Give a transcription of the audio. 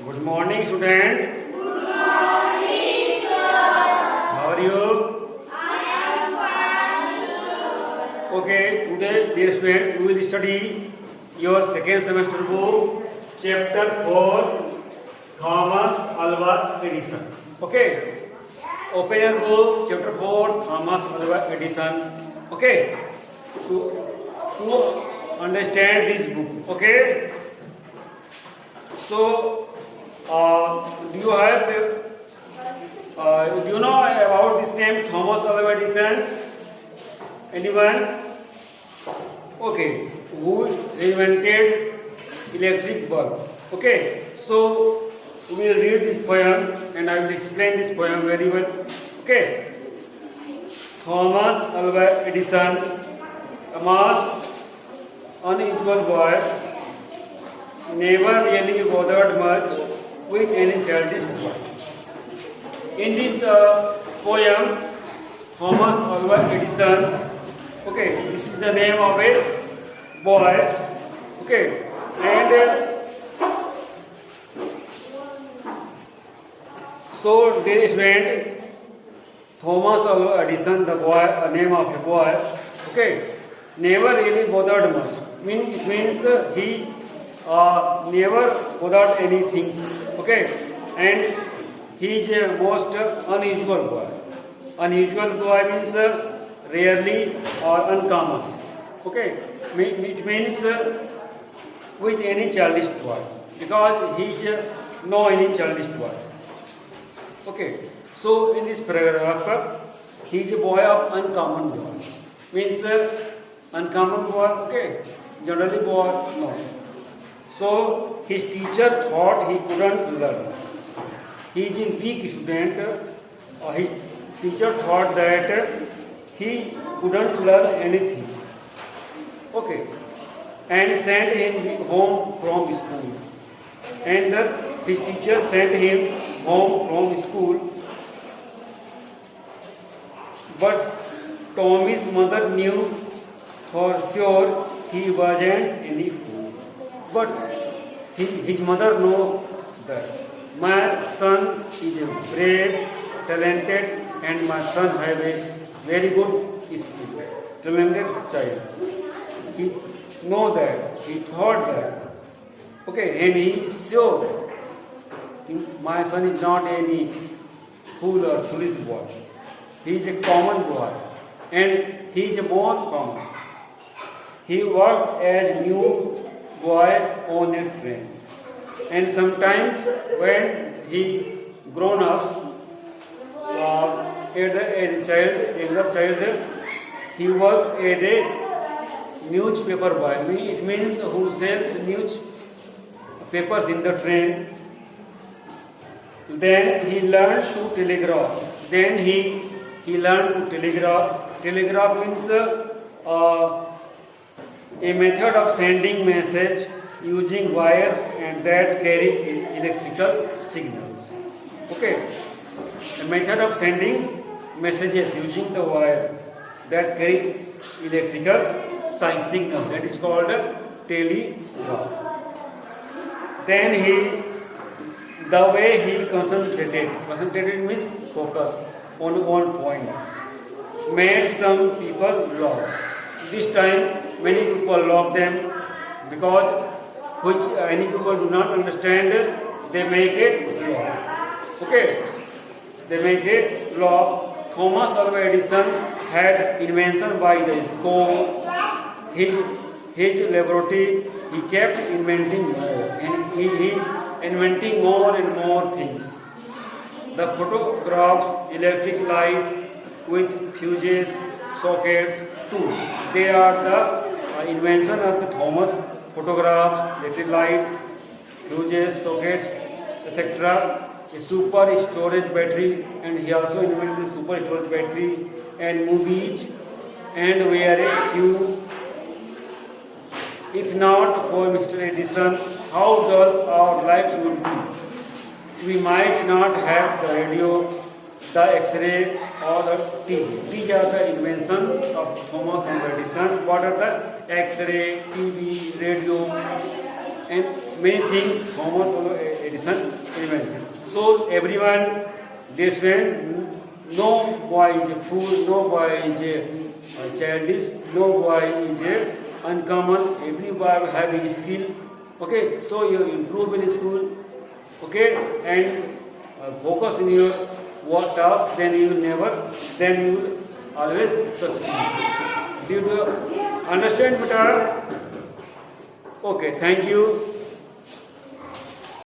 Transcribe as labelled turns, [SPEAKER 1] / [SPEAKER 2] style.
[SPEAKER 1] Good morning, student.
[SPEAKER 2] Good morning, sir.
[SPEAKER 1] How are you?
[SPEAKER 2] I am fine, sir.
[SPEAKER 1] Okay, today, dear student, we will study your second semester book, chapter 4, Thomas Alva Edison. Okay, open your book, chapter 4, Thomas Alva Edison. Okay, to understand this book. Okay, so do you have do you know about this name Thomas Alva Edison? Anyone? Okay, who invented electric bulb? Okay, so we will read this poem and I will explain this poem very well. Okay, Thomas Alva Edison, a most unusual boy, never really bothered much with any childish boy. In this poem, Thomas Alva Edison, okay, this is the name of a boy, okay, and so dear student, Thomas Alva Edison, the boy, name of a boy, okay, never really bothered much. It means he never bothered anything, okay, and he is a most unusual boy. Unusual boy means rarely or uncommon, okay. It means with any childish boy, because he is no any childish boy. Okay, so in this paragraph, he is a boy of uncommon boy. Means uncommon boy, okay, generally boy, no. So his teacher thought he couldn't learn. He is a weak student. His teacher thought that he couldn't learn anything. Okay, and sent him home from school. And his teacher sent him home from school. But Tommy's mother knew for sure he wasn't any fool. But his mother knew that my son is a brave, talented, and my son have a very good skill, talented child. He know that, he thought that, okay, and he is sure my son is not any fool or foolish boy. He is a common boy, and he is a more common. He worked as new boy on a train, and sometimes when he grown up, as a younger child, he works as a newspaper boy. It means who sells newspapers in the train. Then he learned to telegraph. Then he learned to telegraph. Telegraph means a method of sending message using wires and that carry electrical signals. Okay, a method of sending messages using the wire that carry electrical signals. That is called telegraph. Then the way he concentrated means focus on one point, made some people laugh. This time many people love them because which any people do not understand, they make it law. Okay, they make it law. Thomas Alva Edison had invention by the scope. His laboratory, he kept inventing more, and he inventing more and more things. The photographs, electric light with fuses, sockets too. They are the invention of the Thomas. Photographs, electric lights, fuses, sockets, etc. A super storage battery, and he also invented the super storage battery and movies, and where a tube. If not for Mr. Edison, how dull our lives would be. We might not have the radio, the X-ray, or the TV. These are the inventions of Thomas Alva Edison. What are the X-ray, TV, radio, and many things Thomas Alva Edison invented. So everyone, dear friend, no boy is a fool, no boy is a childish, no boy is a uncommon. Every boy have his skill. Okay, so you improve in school. Okay, and focus in your work task. Then you will always succeed. Do you understand, beta? Okay, thank you.